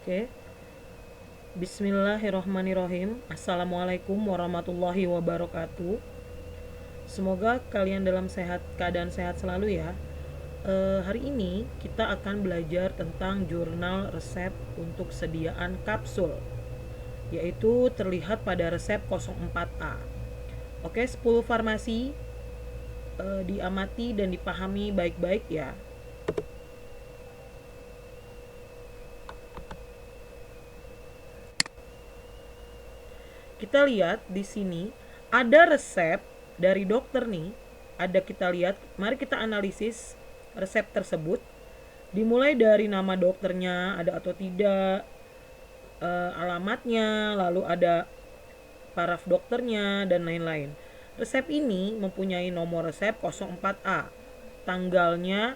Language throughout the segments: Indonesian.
Oke. Bismillahirrahmanirrahim. Assalamualaikum warahmatullahi wabarakatuh. Semoga kalian dalam keadaan sehat selalu ya. Hari ini kita akan belajar tentang jurnal resep untuk sediaan kapsul, yaitu terlihat pada resep 04A. Oke, 10 farmasi diamati dan dipahami baik-baik ya. Kita lihat di sini ada resep dari dokter nih. Ada, kita lihat, mari kita analisis resep tersebut. Dimulai dari nama dokternya ada atau tidak, alamatnya, lalu ada paraf dokternya dan lain-lain. Resep ini mempunyai nomor resep 04A. Tanggalnya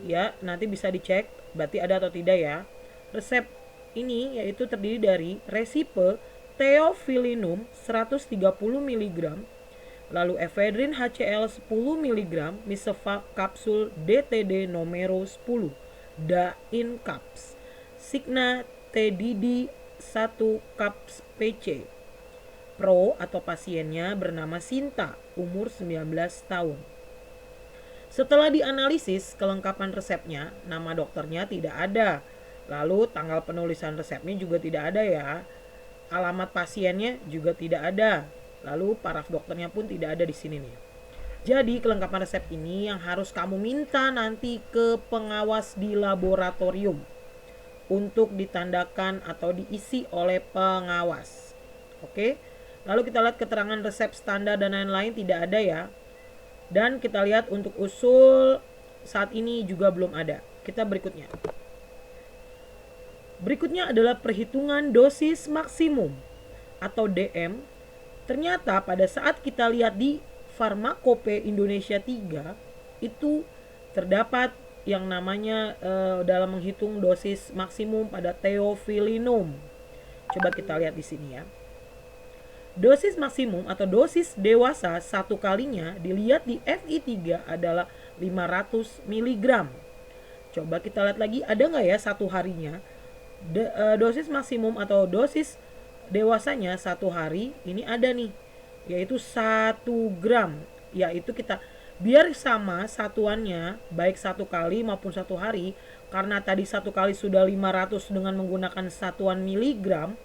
ya nanti bisa dicek berarti ada atau tidak ya. Resep ini yaitu terdiri dari resipe Theophylinum 130 mg, lalu ephedrine HCl 10 mg, Misevac kapsul DTD nomor 10, Dain caps, Signa TDD 1 caps PC. Pro atau pasiennya bernama Sinta, umur 19 tahun. Setelah dianalisis kelengkapan resepnya, nama dokternya tidak ada. Lalu tanggal penulisan resepnya juga tidak ada ya. Alamat pasiennya juga tidak ada. Lalu paraf dokternya pun tidak ada di sini nih. Jadi kelengkapan resep ini yang harus kamu minta nanti ke pengawas di laboratorium untuk ditandakan atau diisi oleh pengawas. Oke. Lalu kita lihat keterangan resep standar dan lain-lain tidak ada ya. Dan kita lihat untuk usul saat ini juga belum ada. Kita berikutnya. Berikutnya adalah perhitungan dosis maksimum atau DM. Ternyata pada saat kita lihat di Farmakope Indonesia 3 itu terdapat yang namanya dalam menghitung dosis maksimum pada Theophylinum. Coba kita lihat di sini ya. Dosis maksimum atau dosis dewasa satu kalinya dilihat di FI3 adalah 500 mg. Coba kita lihat lagi ada nggak ya satu harinya. Dosis maksimum atau dosis dewasanya satu hari ini ada nih, yaitu 1 gram. Yaitu kita biar sama satuannya baik satu kali maupun satu hari, karena tadi satu kali sudah 500 dengan menggunakan satuan miligram,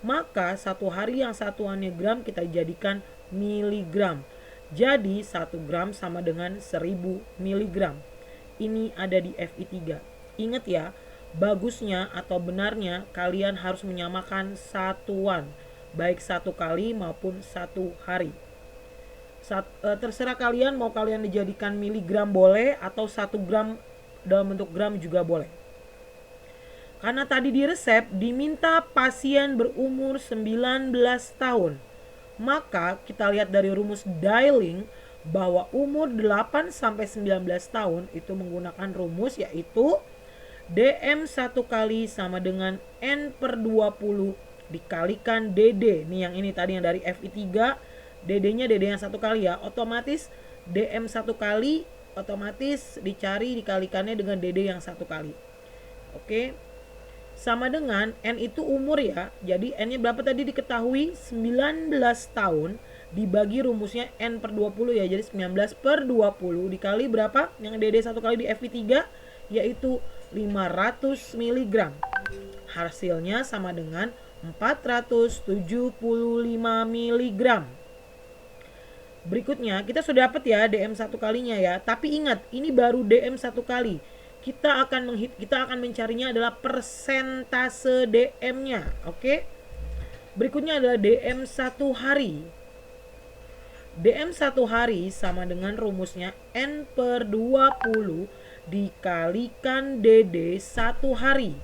maka satu hari yang satuannya gram kita jadikan miligram. Jadi 1 gram sama dengan 1000 miligram. Ini ada di FI3. Ingat ya, bagusnya atau benarnya kalian harus menyamakan satuan, baik satu kali maupun satu hari. Terserah kalian mau kalian dijadikan miligram boleh atau 1 gram dalam bentuk gram juga boleh. Karena tadi di resep diminta pasien berumur 19 tahun, maka kita lihat dari rumus dialing bahwa umur 8-19 tahun itu menggunakan rumus yaitu DM 1 kali sama dengan N/20 dikalikan DD. Nih yang ini tadi yang dari FI3, DD-nya DD yang 1 kali ya. Otomatis DM 1 kali otomatis dicari dikalikannya dengan DD yang 1 kali. Oke. Sama dengan N itu umur ya. Jadi N-nya berapa tadi diketahui? 19 tahun dibagi rumusnya N/20 ya. Jadi 19/20 dikali berapa? Yang DD 1 kali di FI3 yaitu 500 mg. Hasilnya sama dengan 475 mg. Berikutnya kita sudah dapat ya DM 1 kalinya ya. Tapi ingat, ini baru DM 1 kali. Kita akan mencarinya adalah persentase DM-nya. Oke. Berikutnya adalah DM 1 hari. DM 1 hari sama dengan rumusnya N/20 dikalikan DD 1 hari.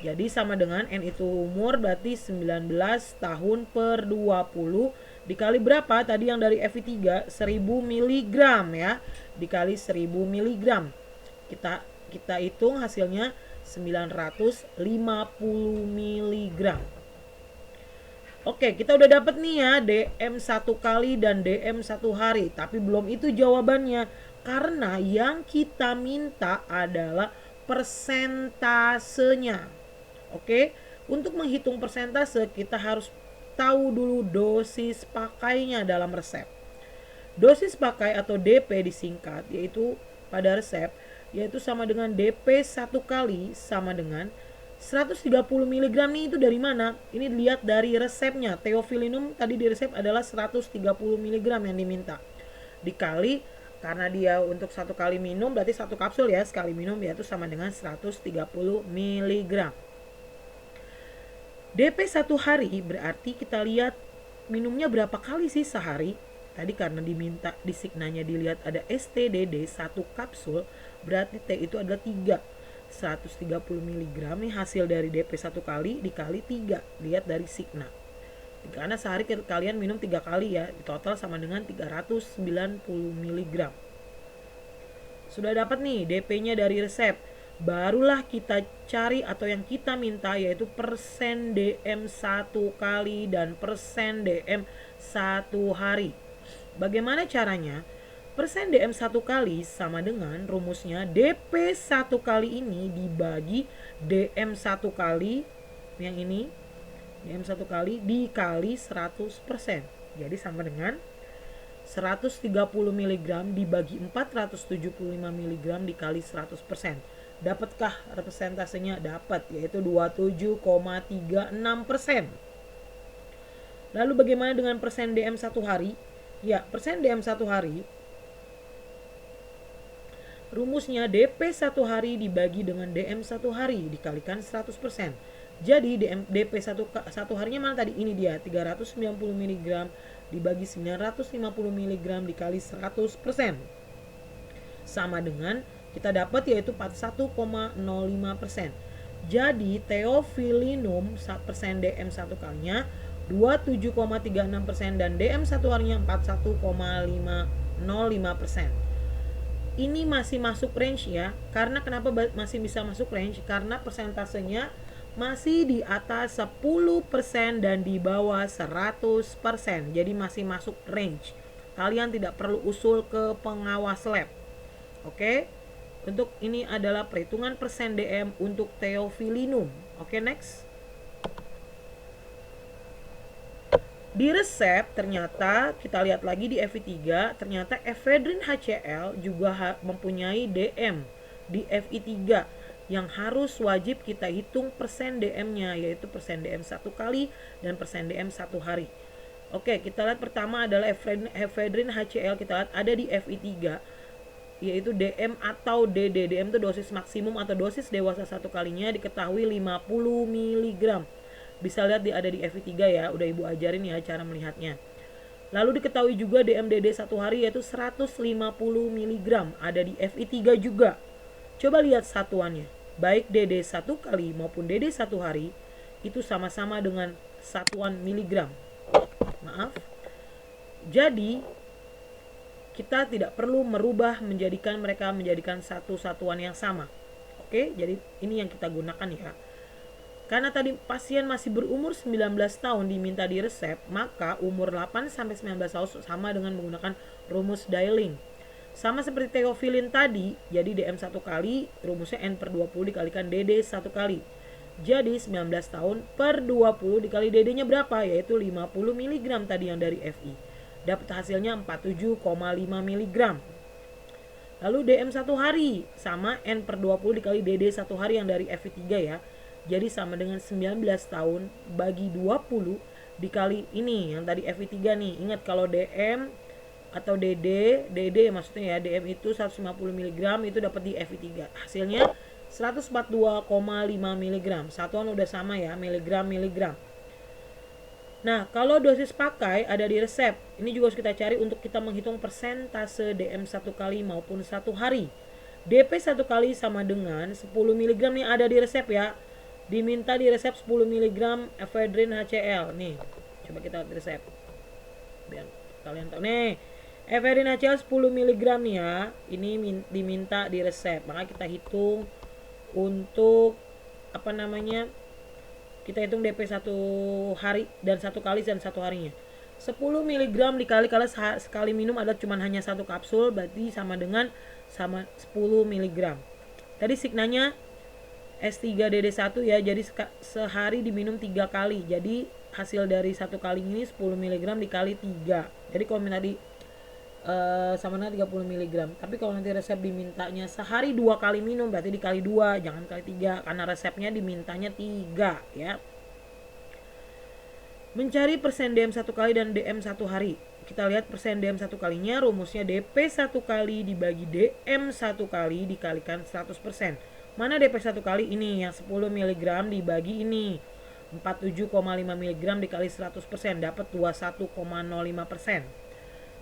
Jadi sama dengan N itu umur berarti 19 tahun per 20 dikali berapa? Tadi yang dari FI3 1000 mg ya. Dikali 1000 mg. Kita hitung hasilnya 950 mg. Oke, kita udah dapat nih ya DM 1 kali dan DM 1 hari. Tapi belum itu jawabannya. Karena yang kita minta adalah persentasenya. Oke, untuk menghitung persentase kita harus tahu dulu dosis pakainya dalam resep. Dosis pakai atau DP disingkat yaitu pada resep yaitu sama dengan DP 1 kali sama dengan 130 mg nih. Itu dari mana? Ini dilihat dari resepnya. Theophylinum tadi di resep adalah 130 mg yang diminta. Dikali karena dia untuk 1 kali minum berarti 1 kapsul ya, sekali minum yaitu sama dengan 130 mg. DP 1 hari berarti kita lihat minumnya berapa kali sih sehari. Tadi karena diminta di signanya dilihat ada STDD 1 kapsul, berarti T itu adalah 3. 130 mg nih hasil dari DP 1 kali dikali 3. Lihat dari signa. Karena sehari kalian minum 3 kali ya, total sama dengan 390 mg. Sudah dapat nih DP-nya dari resep. Barulah kita cari atau yang kita minta yaitu persen DM 1 kali dan persen DM 1 hari. Bagaimana caranya? Persen DM 1 kali sama dengan rumusnya DP 1 kali ini dibagi DM 1 kali yang ini, DM 1 kali dikali 100%. Jadi sama dengan 130 mg dibagi 475 mg dikali 100%. Dapatkah representasenya? Dapat, yaitu 27,36%. Lalu bagaimana dengan persen DM 1 hari? Ya, persen DM 1 hari rumusnya DP 1 hari dibagi dengan DM 1 hari dikalikan 100%. Jadi DP 1 harinya mana tadi? Ini dia, 390 mg dibagi 950 mg dikali 100%. Sama dengan kita dapat yaitu 41,05%. Jadi Theophylinum persen DM 1 kalinya 27,36% dan DM 1 harinya 41,05%. Ini masih masuk range ya. Karena kenapa masih bisa masuk range? Karena persentasenya masih di atas 10% dan di bawah 100%. Jadi masih masuk range. Kalian tidak perlu usul ke pengawas lab. Oke? Untuk ini adalah perhitungan persen DM untuk Theophylinum. Oke, next. Di resep ternyata kita lihat lagi di FI3, ternyata ephedrine HCl juga mempunyai DM di FI3 yang harus wajib kita hitung persen DM-nya, yaitu persen DM 1 kali dan persen DM 1 hari. Oke, kita lihat pertama adalah ephedrine HCl, kita lihat ada di FI3 yaitu DM atau DD. DM itu dosis maksimum atau dosis dewasa 1 kalinya diketahui 50 mg. Bisa lihat ada di FI3 ya, udah ibu ajarin ya cara melihatnya. Lalu diketahui juga DMDD 1 hari yaitu 150 mg, ada di FI3 juga. Coba lihat satuannya, baik DD 1 kali maupun DD 1 hari itu sama-sama dengan satuan miligram. Maaf. Jadi kita tidak perlu merubah mereka menjadikan satu satuan yang sama. Oke, jadi ini yang kita gunakan ya. Karena tadi pasien masih berumur 19 tahun diminta di resep, maka umur 8 sampai 19 tahun sama dengan menggunakan rumus Dayling. Sama seperti Theophylline tadi, jadi DM 1 kali, rumusnya N per 20 dikalikan DD 1 kali. Jadi 19 tahun per 20 dikali DD-nya berapa? Yaitu 50 mg tadi yang dari FI. Dapat hasilnya 47,5 mg. Lalu DM 1 hari sama N per 20 dikali DD 1 hari yang dari FI3 ya. Jadi sama dengan 19 tahun bagi 20 dikali ini yang tadi FI3 nih. Ingat kalau DM atau DD maksudnya ya, DM itu 150 mg itu dapat di FI3. Hasilnya 142,5 mg. Satuan udah sama ya, miligram. Nah, kalau dosis pakai ada di resep. Ini juga harus kita cari untuk kita menghitung persentase DM 1 kali maupun 1 hari. DP 1 kali sama dengan 10 mg nih ada di resep ya. Diminta di resep 10 mg ephedrine HCl. Nih, coba kita lihat di resep. Biar kalian tahu nih. Ephedrine HCl 10 mg nih ya. Ini diminta di resep. Maka kita hitung untuk kita hitung DP 1 hari dan 1 kali dan 1 harinya. 10 mg dikali kalau sekali minum ada cuma hanya 1 kapsul, berarti sama dengan 10 mg. Tadi signanya S3DD1 ya, jadi sehari diminum 3 kali. Jadi hasil dari 1 kali ini 10 mg dikali 3. Jadi kalau tadi sama dengan 30 mg. Tapi kalau nanti resep dimintanya sehari 2 kali minum, berarti dikali 2, jangan kali 3 karena resepnya dimintanya 3 ya. Mencari persen DM 1 kali dan DM 1 hari. Kita lihat persen DM 1 kalinya, rumusnya DP 1 kali dibagi DM 1 kali dikalikan 100%. Mana DP 1 kali? Ini yang 10 mg dibagi ini 47,5 mg dikali 100%, dapat 21,05%.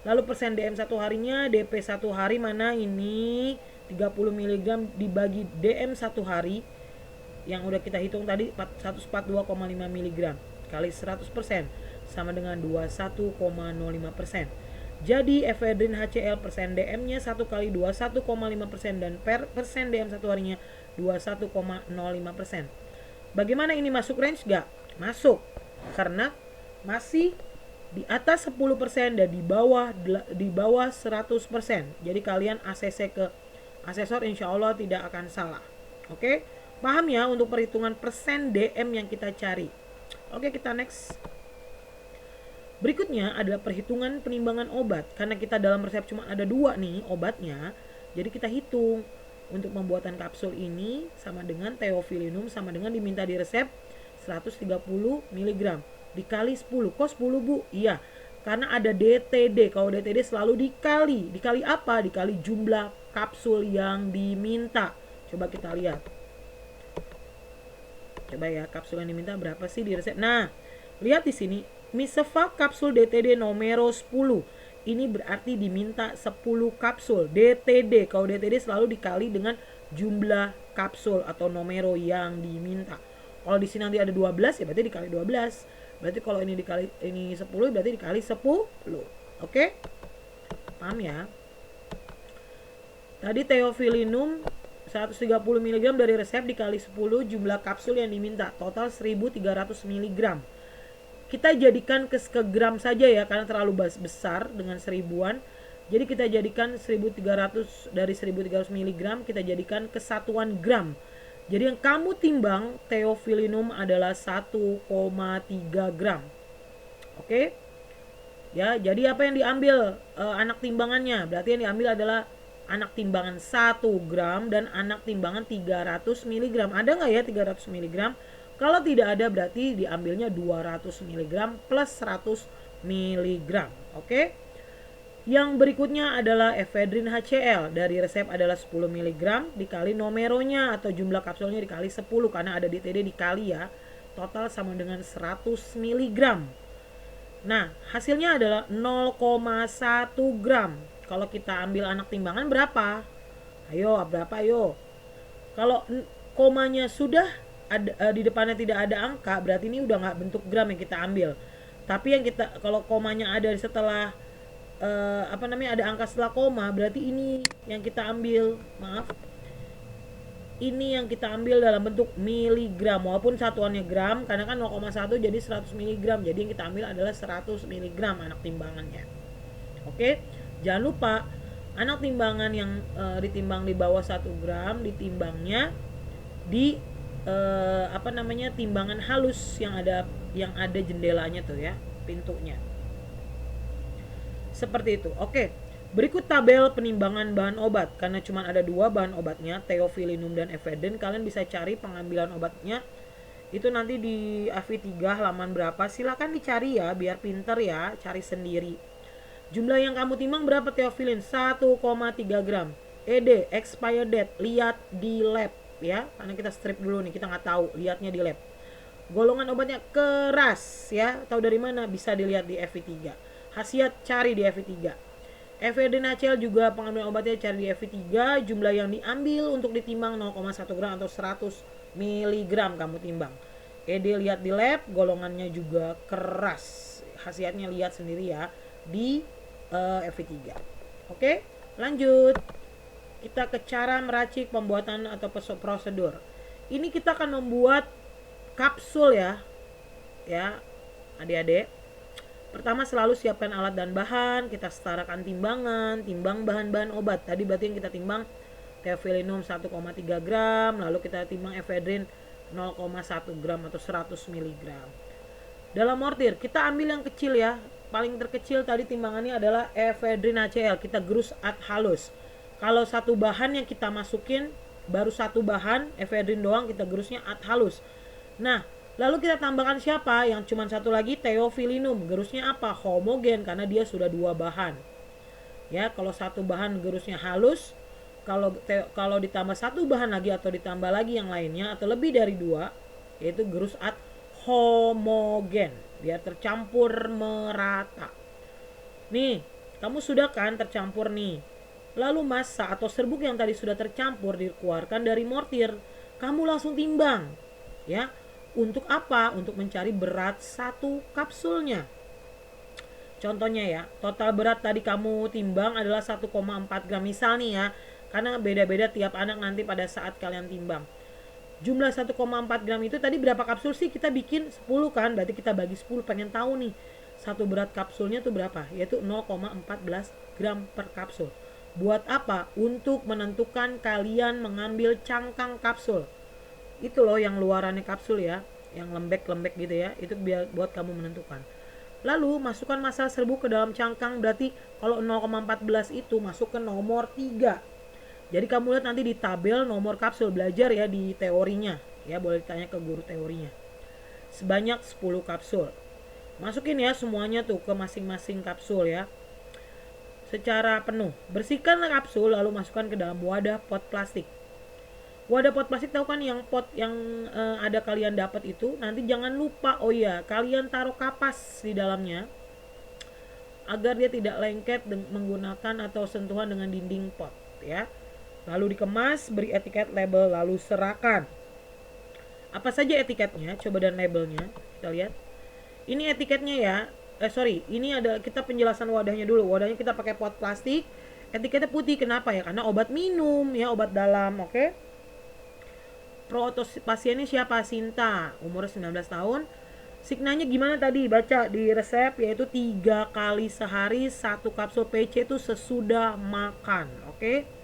Lalu persen DM 1 harinya, DP 1 hari mana? Ini 30 mg dibagi DM 1 hari yang udah kita hitung tadi 142,5 mg kali 100% sama dengan 21,05%. Jadi efedrin HCl persen DM-nya 1 kali 21,5% dan persen DM 1 harinya 21,05%. Bagaimana ini masuk range gak? Masuk, karena masih di atas 10% dan di bawah 100%. Jadi kalian ACC ke asesor insya Allah tidak akan salah. Oke, paham ya untuk perhitungan persen DM yang kita cari. Oke, kita next. Berikutnya adalah perhitungan penimbangan obat. Karena kita dalam resep cuma ada 2 nih obatnya, jadi kita hitung untuk pembuatan kapsul ini sama dengan theophyllinum sama dengan diminta di resep 130 mg dikali 10. Kok 10 Bu? Iya, karena ada DTD. Kalau DTD selalu dikali. Dikali apa? Dikali jumlah kapsul yang diminta. Coba kita lihat. Coba ya, kapsul yang diminta berapa sih di resep? Nah, lihat di sini. Misevac kapsul DTD nomor 10. Ini berarti diminta 10 kapsul DTD. Kalau DTD selalu dikali dengan jumlah kapsul atau nomero yang diminta. Kalau di sini nanti ada 12 ya berarti dikali 12. Berarti kalau ini dikali ini 10 berarti dikali 10. Oke? Paham ya? Tadi theophyllinum 130 mg dari resep dikali 10 jumlah kapsul yang diminta. Total 1300 mg. Kita jadikan ke gram saja ya, karena terlalu besar dengan 1000-an. Jadi kita jadikan 1300 dari 1300 mg kita jadikan ke satuan gram. Jadi yang kamu timbang theophyllinum adalah 1,3 gram. Oke? Ya, jadi apa yang diambil anak timbangannya? Berarti yang diambil adalah anak timbangan 1 gram dan anak timbangan 300 mg. Ada nggak ya 300 mg? Kalau tidak ada berarti diambilnya 200 mg plus 100 mg. Oke? Yang berikutnya adalah efedrin HCl. Dari resep adalah 10 mg dikali nomeronya atau jumlah kapsulnya dikali 10 karena ada DTD dikali ya. Total sama dengan 100 mg. Nah, hasilnya adalah 0,1 gram. Kalau kita ambil anak timbangan berapa? Ayo, berapa ayo? Kalau komanya sudah ada, di depannya tidak ada angka, berarti ini udah nggak bentuk gram yang kita ambil. Tapi yang kita kalau komanya ada setelah ada angka setelah koma, berarti ini yang kita ambil. Maaf, ini yang kita ambil dalam bentuk miligram walaupun satuannya gram, karena kan 0,1 jadi 100 mg. Jadi yang kita ambil adalah 100 mg anak timbangannya. Oke, jangan lupa anak timbangan yang ditimbang di bawah 1 gram ditimbangnya di timbangan halus yang ada jendelanya tuh ya, pintunya. Seperti itu. Oke. Berikut tabel penimbangan bahan obat. Karena cuma ada 2 bahan obatnya, theophyllinum dan efedrin, kalian bisa cari pengambilan obatnya. Itu nanti di AV3 halaman berapa? Silakan dicari ya, biar pinter ya, cari sendiri. Jumlah yang kamu timbang berapa theophylline? 1,3 gram. ED, expired date, lihat di lab ya, karena kita strip dulu nih, kita nggak tahu, lihatnya di lab. Golongan obatnya keras ya, tahu dari mana? Bisa dilihat di FV3. Khasiat cari di FV3. Efedrin HCl juga pengambilan obatnya cari di FV3. Jumlah yang diambil untuk ditimbang 0,1 gram atau 100 mg kamu timbang. ED lihat di lab, golongannya juga keras. Khasiatnya lihat sendiri ya di FV3. Oke, lanjut. Kita ke cara meracik pembuatan atau prosedur. Ini kita akan membuat kapsul ya. Ya, adik-adik. Pertama selalu siapkan alat dan bahan, kita setarakan timbangan, timbang bahan-bahan obat. Tadi berarti yang kita timbang theophyllinum 1,3 gram, lalu kita timbang efedrin 0,1 gram atau 100 mg. Dalam mortir kita ambil yang kecil ya, paling terkecil tadi timbangannya adalah efedrin HCl, kita gerus ad halus. Kalau satu bahan yang kita masukin, baru satu bahan efedrin doang, kita gerusnya ad halus. Nah, lalu kita tambahkan siapa? Yang cuma satu lagi, theophyllinum. Gerusnya apa? Homogen, karena dia sudah dua bahan. Ya, kalau satu bahan gerusnya halus, kalau ditambah satu bahan lagi atau ditambah lagi yang lainnya atau lebih dari dua, yaitu gerus ad homogen, biar tercampur merata. Nih, kamu sudah kan tercampur nih. Lalu massa atau serbuk yang tadi sudah tercampur dikeluarkan dari mortir. Kamu langsung timbang. Ya, untuk apa? Untuk mencari berat satu kapsulnya. Contohnya ya, total berat tadi kamu timbang adalah 1,4 gram misal nih ya. Karena beda-beda tiap anak nanti pada saat kalian timbang. Jumlah 1,4 gram itu tadi berapa kapsul sih? Kita bikin 10 kan, berarti kita bagi 10. Pengen tahu nih, satu berat kapsulnya tuh berapa? Yaitu 0,14 gram per kapsul. Buat apa? Untuk menentukan kalian mengambil cangkang kapsul. Itu loh yang luarannya kapsul ya, yang lembek-lembek gitu ya. Itu buat kamu menentukan. Lalu masukkan massa serbuk ke dalam cangkang, berarti kalau 0,14 itu masuk ke nomor 3. Jadi kamu lihat nanti di tabel nomor kapsul, belajar ya di teorinya. Ya, boleh ditanya ke guru teorinya. Sebanyak 10 kapsul. Masukin ya semuanya tuh ke masing-masing kapsul ya. Secara penuh. Bersihkan kapsul lalu masukkan ke dalam wadah pot plastik. Wadah pot plastik tahu kan yang pot yang ada kalian dapat itu, nanti jangan lupa, oh ya, kalian taruh kapas di dalamnya agar dia tidak lengket menggunakan atau sentuhan dengan dinding pot ya. Lalu dikemas, beri etiket, label, lalu serahkan. Apa saja etiketnya? Coba dan labelnya kita lihat. Ini etiketnya ya. Ini ada kita penjelasan wadahnya dulu. Wadahnya kita pakai pot plastik. Etiketnya putih. Kenapa ya? Karena obat minum ya, obat dalam. Oke. Pasiennya siapa? Sinta, umur 19 tahun. Signanya gimana tadi? Baca di resep, yaitu 3 kali sehari 1 kapsul PC itu sesudah makan. Oke.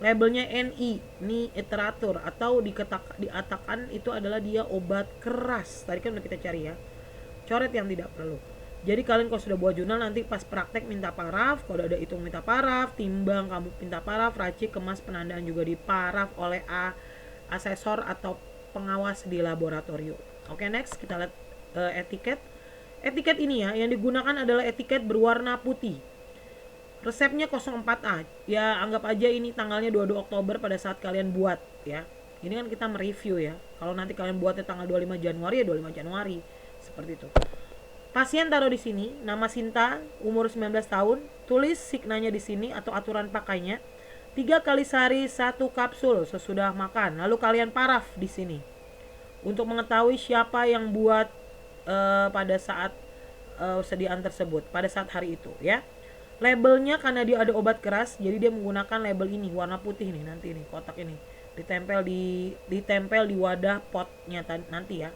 Labelnya NI, nitratur, atau diatakan itu adalah dia obat keras. Tadi kan udah kita cari ya. Coret yang tidak perlu. Jadi kalian kalau sudah buat jurnal nanti pas praktek minta paraf, kalau ada hitung minta paraf, timbang kamu minta paraf, racik, kemas, penandaan juga di paraf oleh asesor atau pengawas di laboratorium. Oke, next kita lihat etiket. Etiket ini ya yang digunakan adalah etiket berwarna putih. Resepnya 04A. Ya, anggap aja ini tanggalnya 22 Oktober pada saat kalian buat ya. Ini kan kita mereview ya. Kalau nanti kalian buatnya tanggal 25 Januari ya 25 Januari. Seperti itu. Pasien taruh di sini, nama Sinta, umur 19 tahun, tulis signanya di sini atau aturan pakainya. 3 kali sehari 1 kapsul sesudah makan. Lalu kalian paraf di sini. Untuk mengetahui siapa yang buat pada saat sediaan tersebut, pada saat hari itu ya. Labelnya karena dia ada obat keras, jadi dia menggunakan label ini warna putih nih, nanti nih kotak ini ditempel di wadah potnya nanti ya.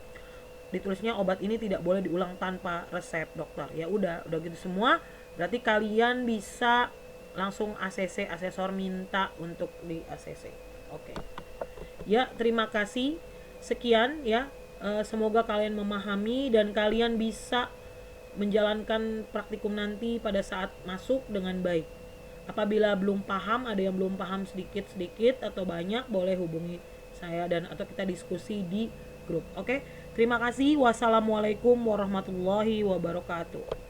Ditulisnya obat ini tidak boleh diulang tanpa resep dokter. Ya udah gitu semua. Berarti kalian bisa langsung ACC, asesor minta untuk di ACC. Oke. Ya, terima kasih. Sekian ya. Semoga kalian memahami dan kalian bisa menjalankan praktikum nanti pada saat masuk dengan baik. Apabila belum paham, ada yang belum paham sedikit atau banyak, boleh hubungi saya atau kita diskusi di grup. Oke? Terima kasih. Wassalamualaikum warahmatullahi wabarakatuh.